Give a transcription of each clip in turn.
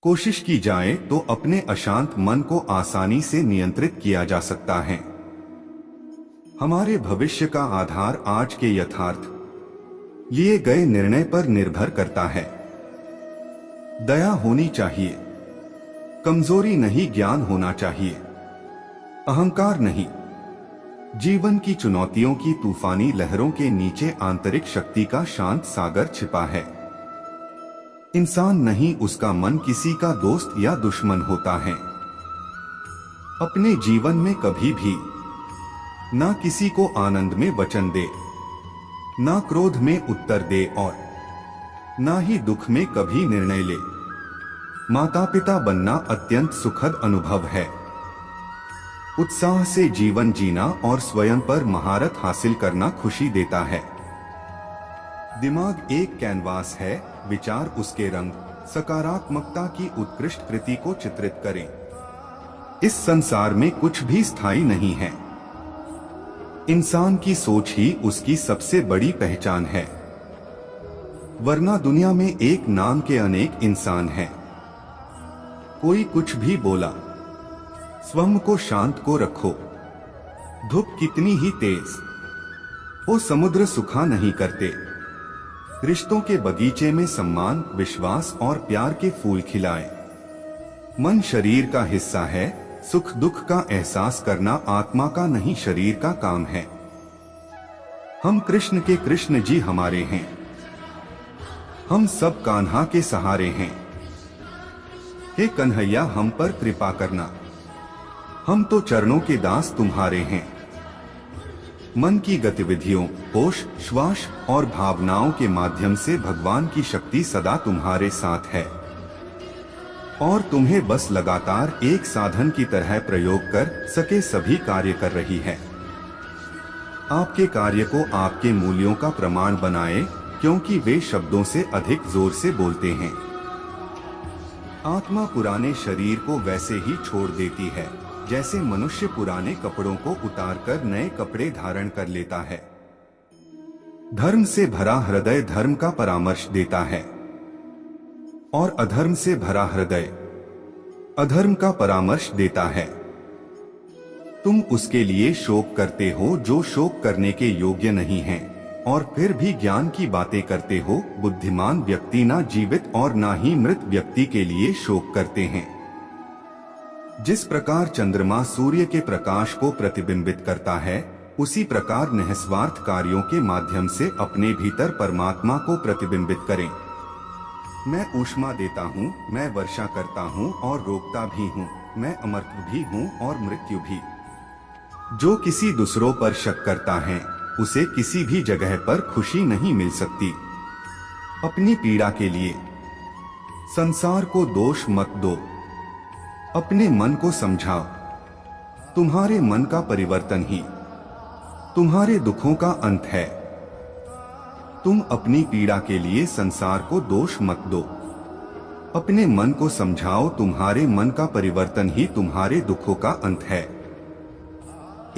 कोशिश की जाए तो अपने अशांत मन को आसानी से नियंत्रित किया जा सकता है। हमारे भविष्य का आधार आज के यथार्थ लिए गए निर्णय पर निर्भर करता है। दया होनी चाहिए, कमजोरी नहीं, ज्ञान होना चाहिए, अहंकार नहीं। जीवन की चुनौतियों की तूफानी लहरों के नीचे आंतरिक शक्ति का शांत सागर छिपा है। इंसान नहीं, उसका मन किसी का दोस्त या दुश्मन होता है। अपने जीवन में कभी भी ना किसी को आनंद में वचन दे, ना क्रोध में उत्तर दे और ना ही दुख में कभी निर्णय ले। माता पिता बनना अत्यंत सुखद अनुभव है। उत्साह से जीवन जीना और स्वयं पर महारत हासिल करना खुशी देता है। दिमाग एक कैनवास है, विचार उसके रंग, सकारात्मकता की उत्कृष्ट कृति को चित्रित करें। इस संसार में कुछ भी स्थायी नहीं है। इंसान की सोच ही उसकी सबसे बड़ी पहचान है, वरना दुनिया में एक नाम के अनेक इंसान हैं। कोई कुछ भी बोला, स्वयं को शांत को रखो। धूप कितनी ही तेज वो समुद्र सुखा नहीं करते। रिश्तों के बगीचे में सम्मान, विश्वास और प्यार के फूल खिलाएं। मन शरीर का हिस्सा है, सुख दुख का एहसास करना आत्मा का नहीं, शरीर का काम है। हम कृष्ण के कृष्ण जी हमारे हैं। हम सब कान्हा के सहारे हैं। हे कन्हैया, हम पर कृपा करना, हम तो चरणों के दास तुम्हारे हैं। मन की गतिविधियों, होश, श्वास और भावनाओं के माध्यम से भगवान की शक्ति सदा तुम्हारे साथ है और तुम्हें बस लगातार एक साधन की तरह प्रयोग कर सके सभी कार्य कर रही है। आपके कार्य को आपके मूल्यों का प्रमाण बनाएं, क्योंकि वे शब्दों से अधिक जोर से बोलते हैं। आत्मा पुराने शरीर को वैसे ही छोड़ देती है जैसे मनुष्य पुराने कपड़ों को उतारकर नए कपड़े धारण कर लेता है। धर्म से भरा हृदय धर्म का परामर्श देता है और अधर्म से भरा हृदय अधर्म का परामर्श देता है। तुम उसके लिए शोक करते हो जो शोक करने के योग्य नहीं है, और फिर भी ज्ञान की बातें करते हो। बुद्धिमान व्यक्ति ना जीवित और ना ही मृत व्यक्ति के लिए शोक करते हैं। जिस प्रकार चंद्रमा सूर्य के प्रकाश को प्रतिबिंबित करता है, उसी प्रकार निस्वार्थ कार्यों के माध्यम से अपने भीतर परमात्मा को प्रतिबिंबित करें। मैं ऊष्मा देता हूँ, मैं वर्षा करता हूँ और रोकता भी हूँ, मैं अमरत्व भी हूँ और मृत्यु भी। जो किसी दूसरों पर शक करता है, उसे किसी भी जगह पर खुशी नहीं मिल सकती। अपनी पीड़ा के लिए संसार को दोष मत दो, अपने मन को समझाओ। तुम्हारे मन का परिवर्तन ही तुम्हारे दुखों का अंत है। तुम अपनी पीड़ा के लिए संसार को दोष मत दो, अपने मन को समझाओ। तुम्हारे मन का परिवर्तन ही तुम्हारे दुखों का अंत है।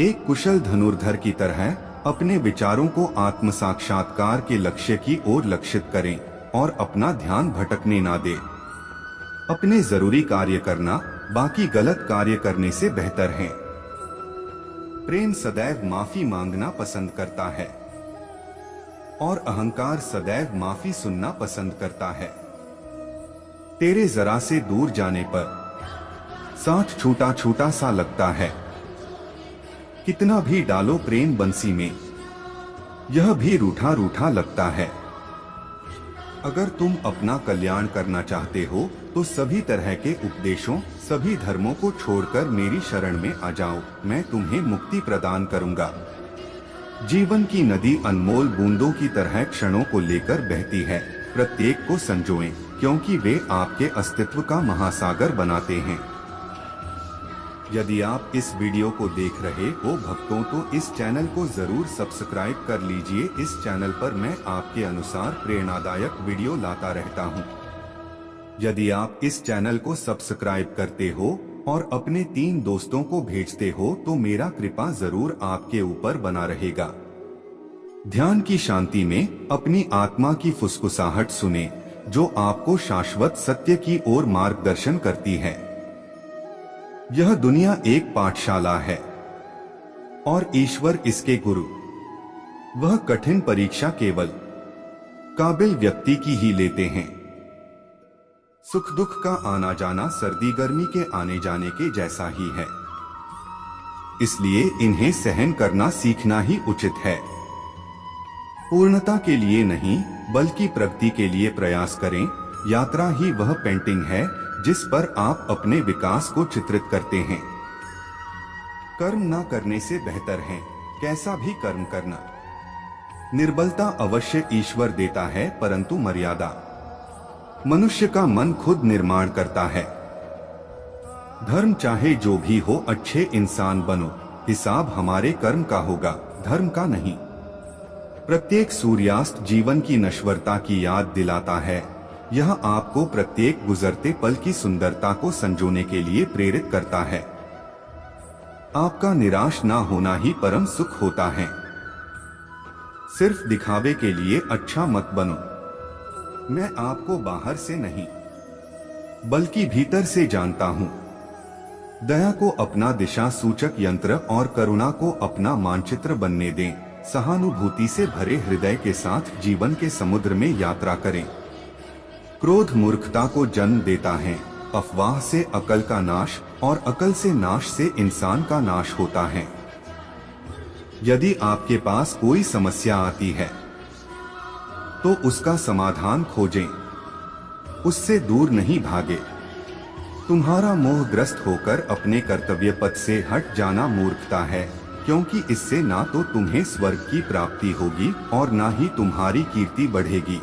एक कुशल धनुर्धर की तरह अपने विचारों को आत्म साक्षात्कार के लक्ष्य की ओर लक्षित करें और अपना ध्यान भटकने ना दे। अपने जरूरी कार्य करना बाकी गलत कार्य करने से बेहतर है। प्रेम सदैव माफी मांगना पसंद करता है और अहंकार सदैव माफी सुनना पसंद करता है। तेरे जरा से दूर जाने पर साथ छूटा छूटा सा लगता है। कितना भी डालो प्रेम बंसी में, यह भी रूठा रूठा लगता है। अगर तुम अपना कल्याण करना चाहते हो तो सभी तरह के उपदेशों, सभी धर्मों को छोड़कर मेरी शरण में आ जाओ। मैं तुम्हें मुक्ति प्रदान करूंगा। जीवन की नदी अनमोल बूंदों की तरह क्षणों को लेकर बहती है। प्रत्येक को संजोएं, क्योंकि वे आपके अस्तित्व का महासागर बनाते हैं। यदि आप इस वीडियो को देख रहे हो भक्तों, तो इस चैनल को जरूर सब्सक्राइब कर लीजिए। इस चैनल पर मैं आपके अनुसार प्रेरणादायक वीडियो लाता रहता हूँ। यदि आप इस चैनल को सब्सक्राइब करते हो और अपने 3 दोस्तों को भेजते हो तो मेरा कृपा जरूर आपके ऊपर बना रहेगा। ध्यान की शांति में अपनी आत्मा की फुसफुसाहट सुने, जो आपको शाश्वत सत्य की ओर मार्गदर्शन करती है। यह दुनिया एक पाठशाला है और ईश्वर इसके गुरु। वह कठिन परीक्षा केवल काबिल व्यक्ति की ही लेते हैं। सुख दुख का आना जाना सर्दी गर्मी के आने जाने के जैसा ही है, इसलिए इन्हें सहन करना सीखना ही उचित है। पूर्णता के लिए नहीं बल्कि प्रगति के लिए प्रयास करें। यात्रा ही वह पेंटिंग है जिस पर आप अपने विकास को चित्रित करते हैं। कर्म ना करने से बेहतर है कैसा भी कर्म करना। निर्बलता अवश्य ईश्वर देता है, परंतु मर्यादा मनुष्य का मन खुद निर्माण करता है। धर्म चाहे जो भी हो, अच्छे इंसान बनो। हिसाब हमारे कर्म का होगा, धर्म का नहीं। प्रत्येक सूर्यास्त जीवन की नश्वरता की याद दिलाता है। यह आपको प्रत्येक गुजरते पल की सुंदरता को संजोने के लिए प्रेरित करता है। आपका निराश ना होना ही परम सुख होता है। सिर्फ दिखावे के लिए अच्छा मत बनो। मैं आपको बाहर से नहीं बल्कि भीतर से जानता हूं। दया को अपना दिशा सूचक यंत्र और करुणा को अपना मानचित्र बनने दें। सहानुभूति से भरे हृदय के साथ जीवन के समुद्र में यात्रा करें। क्रोध मूर्खता को जन्म देता है। अफवाह से अकल का नाश और अकल से नाश से इंसान का नाश होता है। यदि आपके पास कोई समस्या आती है तो उसका समाधान खोजें, उससे दूर नहीं भागे। तुम्हारा मोहग्रस्त होकर अपने कर्तव्य पथ से हट जाना मूर्खता है, क्योंकि इससे ना तो तुम्हें स्वर्ग की प्राप्ति होगी और ना ही तुम्हारी कीर्ति बढ़ेगी।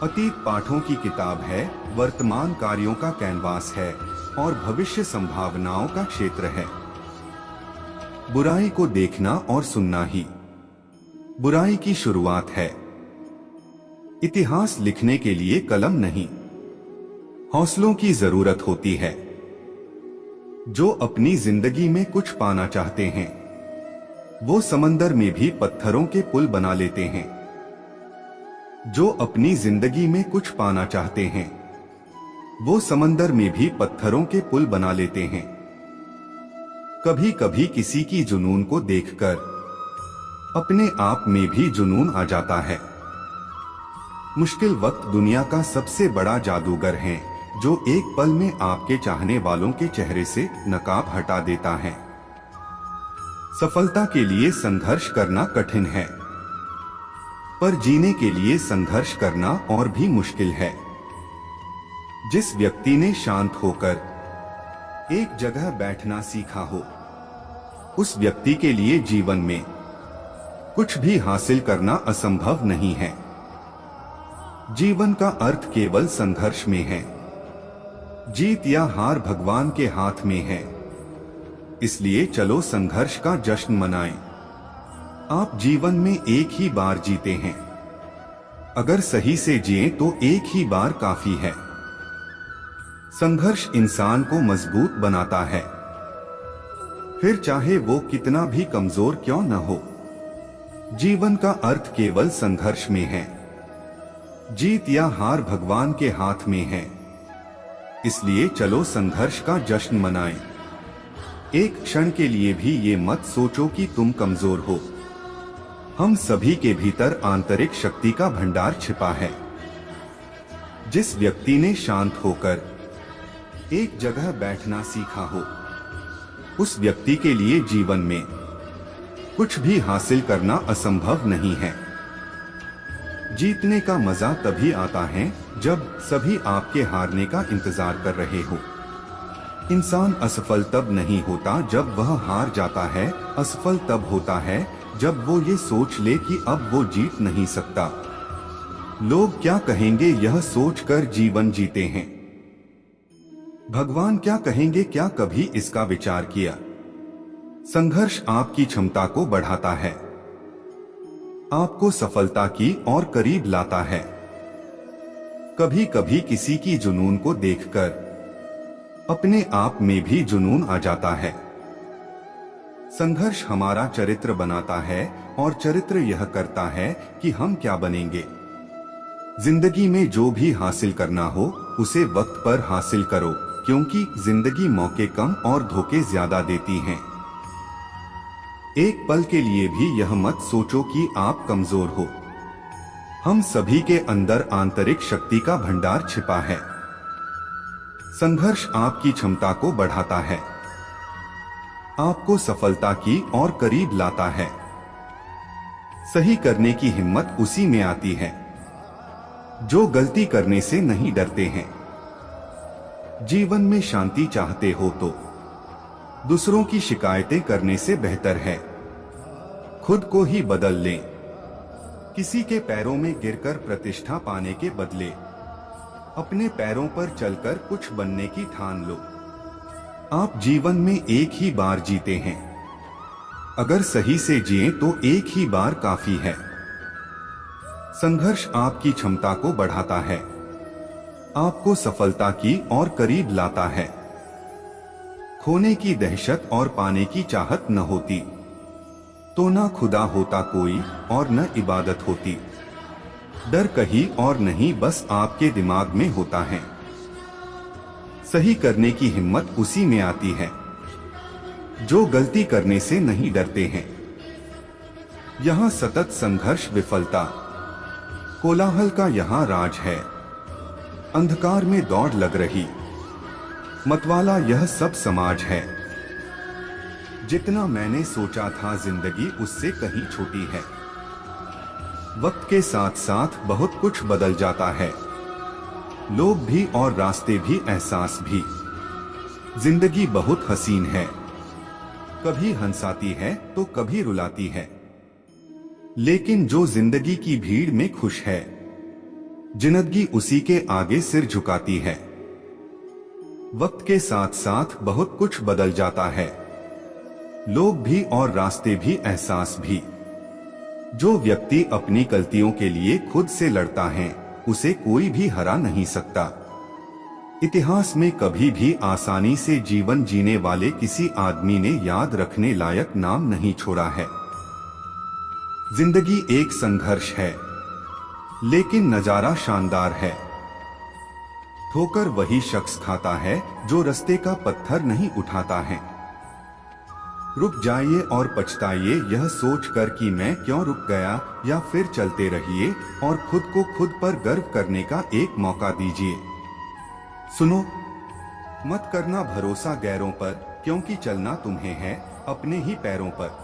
अतीत पाठों की किताब है, वर्तमान कार्यों का कैनवास है और भविष्य संभावनाओं का क्षेत्र है। बुराई को देखना और सुनना ही बुराई की शुरुआत है। इतिहास लिखने के लिए कलम नहीं, हौसलों की जरूरत होती है। जो अपनी जिंदगी में कुछ पाना चाहते हैं वो समंदर में भी पत्थरों के पुल बना लेते हैं। जो अपनी जिंदगी में कुछ पाना चाहते हैं वो समंदर में भी पत्थरों के पुल बना लेते हैं। कभी कभी किसी की जुनून को देखकर अपने आप में भी जुनून आ जाता है। मुश्किल वक्त दुनिया का सबसे बड़ा जादूगर है, जो एक पल में आपके चाहने वालों के चेहरे से नकाब हटा देता है। सफलता के लिए संघर्ष करना कठिन है, पर जीने के लिए संघर्ष करना और भी मुश्किल है। जिस व्यक्ति ने शांत होकर एक जगह बैठना सीखा हो, उस व्यक्ति के लिए जीवन में कुछ भी हासिल करना असंभव नहीं है। जीवन का अर्थ केवल संघर्ष में है। जीत या हार भगवान के हाथ में है, इसलिए चलो संघर्ष का जश्न मनाएं। आप जीवन में एक ही बार जीते हैं, अगर सही से जिएं तो एक ही बार काफी है। संघर्ष इंसान को मजबूत बनाता है, फिर चाहे वो कितना भी कमजोर क्यों न हो। जीवन का अर्थ केवल संघर्ष में है। जीत या हार भगवान के हाथ में है, इसलिए चलो संघर्ष का जश्न मनाएं। एक क्षण के लिए भी ये मत सोचो कि तुम कमजोर हो। हम सभी के भीतर आंतरिक शक्ति का भंडार छिपा है। जिस व्यक्ति ने शांत होकर एक जगह बैठना सीखा हो, उस व्यक्ति के लिए जीवन में कुछ भी हासिल करना असंभव नहीं है। जीतने का मजा तभी आता है जब सभी आपके हारने का इंतजार कर रहे हो। इंसान असफल तब नहीं होता जब वह हार जाता है, असफल तब होता है जब वो ये सोच ले कि अब वो जीत नहीं सकता। लोग क्या कहेंगे यह सोचकर जीवन जीते हैं। भगवान क्या कहेंगे, क्या कभी इसका विचार किया? संघर्ष आपकी क्षमता को बढ़ाता है, आपको सफलता की और करीब लाता है। कभी कभी किसी की जुनून को देखकर अपने आप में भी जुनून आ जाता है। संघर्ष हमारा चरित्र बनाता है और चरित्र यह करता है कि हम क्या बनेंगे। जिंदगी में जो भी हासिल करना हो उसे वक्त पर हासिल करो, क्योंकि जिंदगी मौके कम और धोखे ज्यादा देती हैं। एक पल के लिए भी यह मत सोचो कि आप कमजोर हो। हम सभी के अंदर आंतरिक शक्ति का भंडार छिपा है। संघर्ष आपकी क्षमता को बढ़ाता है, आपको सफलता की और करीब लाता है। सही करने की हिम्मत उसी में आती है जो गलती करने से नहीं डरते हैं। जीवन में शांति चाहते हो तो दूसरों की शिकायतें करने से बेहतर है खुद को ही बदल लें। किसी के पैरों में गिरकर प्रतिष्ठा पाने के बदले अपने पैरों पर चलकर कुछ बनने की ठान लो। आप जीवन में एक ही बार जीते हैं, अगर सही से जिएं तो एक ही बार काफी है। संघर्ष आपकी क्षमता को बढ़ाता है, आपको सफलता की और करीब लाता है। खोने की दहशत और पाने की चाहत न होती तो न खुदा होता कोई और न इबादत होती। डर कहीं और नहीं, बस आपके दिमाग में होता है। सही करने की हिम्मत उसी में आती है जो गलती करने से नहीं डरते हैं। यहां सतत संघर्ष, विफलता, कोलाहल का यहां राज है। अंधकार में दौड़ लग रही मतवाला यह सब समाज है। जितना मैंने सोचा था जिंदगी उससे कहीं छोटी है। वक्त के साथ साथ बहुत कुछ बदल जाता है, लोग भी और रास्ते भी, एहसास भी। जिंदगी बहुत हसीन है, कभी हंसाती है तो कभी रुलाती है। लेकिन जो जिंदगी की भीड़ में खुश है, जिंदगी उसी के आगे सिर झुकाती है। वक्त के साथ साथ बहुत कुछ बदल जाता है, लोग भी और रास्ते भी, एहसास भी। जो व्यक्ति अपनी गलतियों के लिए खुद से लड़ता है उसे कोई भी हरा नहीं सकता। इतिहास में कभी भी आसानी से जीवन जीने वाले किसी आदमी ने याद रखने लायक नाम नहीं छोड़ा है। जिंदगी एक संघर्ष है, लेकिन नजारा शानदार है। ठोकर वही शख्स खाता है जो रास्ते का पत्थर नहीं उठाता है। रुक जाइए और पछताइए यह सोचकर कि मैं क्यों रुक गया, या फिर चलते रहिए और खुद को खुद पर गर्व करने का एक मौका दीजिए। सुनो, मत करना भरोसा गैरों पर, क्योंकि चलना तुम्हें है अपने ही पैरों पर।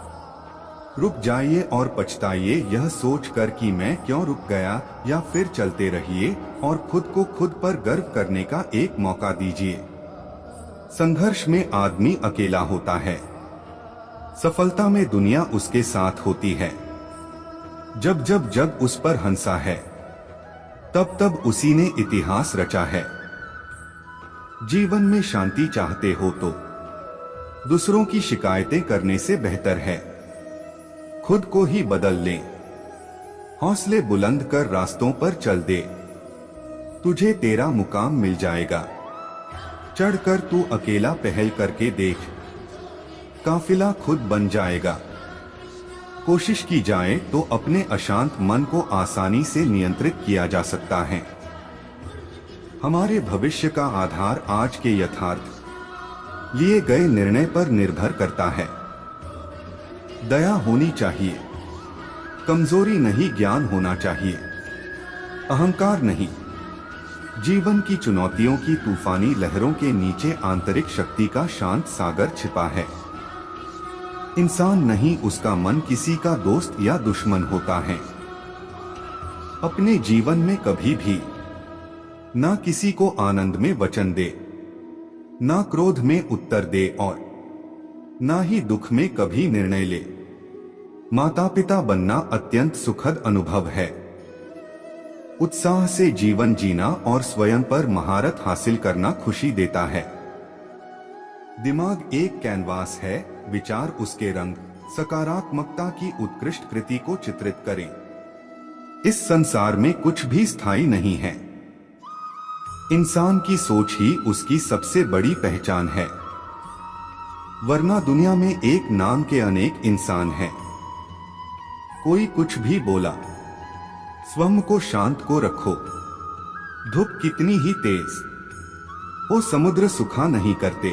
रुक जाइए और पछताइए यह सोचकर कि मैं क्यों रुक गया, या फिर चलते रहिए और खुद को खुद पर गर्व करने का एक मौका दीजिए। संघर्ष में आदमी अकेला होता है, सफलता में दुनिया उसके साथ होती है। जब जब जग उस पर हंसा है, तब तब उसी ने इतिहास रचा है। जीवन में शांति चाहते हो तो दूसरों की शिकायतें करने से बेहतर है खुद को ही बदल लें। हौसले बुलंद कर रास्तों पर चल दे, तुझे तेरा मुकाम मिल जाएगा। चढ़कर तू अकेला पहल करके देख, काफिला खुद बन जाएगा। कोशिश की जाए तो अपने अशांत मन को आसानी से नियंत्रित किया जा सकता है। हमारे भविष्य का आधार आज के यथार्थ लिए गए निर्णय पर निर्भर करता है। दया होनी चाहिए, कमजोरी नहीं, ज्ञान होना चाहिए, अहंकार नहीं। जीवन की चुनौतियों की तूफानी लहरों के नीचे आंतरिक शक्ति का शांत सागर छिपा है। इंसान नहीं, उसका मन किसी का दोस्त या दुश्मन होता है। अपने जीवन में कभी भी ना किसी को आनंद में वचन दे, ना क्रोध में उत्तर दे और ना ही दुख में कभी निर्णय ले। माता पिता बनना अत्यंत सुखद अनुभव है। उत्साह से जीवन जीना और स्वयं पर महारत हासिल करना खुशी देता है। दिमाग एक कैनवास है, विचार उसके रंग, सकारात्मकता की उत्कृष्ट कृति को चित्रित करें। इस संसार में कुछ भी स्थायी नहीं है, इंसान की सोच ही उसकी सबसे बड़ी पहचान है। वरना दुनिया में एक नाम के अनेक इंसान हैं। कोई कुछ भी बोला, स्वयं को शांत को रखो। धूप कितनी ही तेज हो, समुद्र सुखा नहीं करते।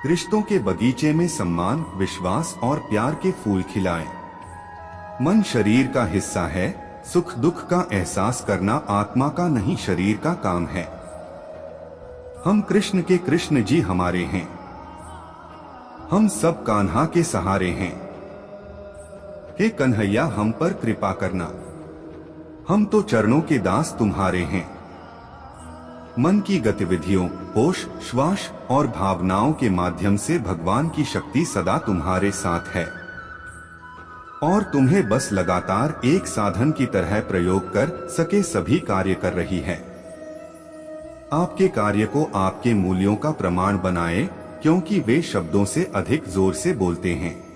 रिश्तों के बगीचे में सम्मान, विश्वास और प्यार के फूल खिलाएं। मन शरीर का हिस्सा है, सुख दुख का एहसास करना आत्मा का नहीं शरीर का काम है। हम कृष्ण के, कृष्ण जी हमारे हैं। हम सब कान्हा के सहारे हैं। हे कन्हैया हम पर कृपा करना, हम तो चरणों के दास तुम्हारे हैं। मन की गतिविधियों, होश, श्वास और भावनाओं के माध्यम से भगवान की शक्ति सदा तुम्हारे साथ है और तुम्हें बस लगातार एक साधन की तरह प्रयोग कर सके सभी कार्य कर रही है। आपके कार्य को आपके मूल्यों का प्रमाण बनाएं, क्योंकि वे शब्दों से अधिक जोर से बोलते हैं।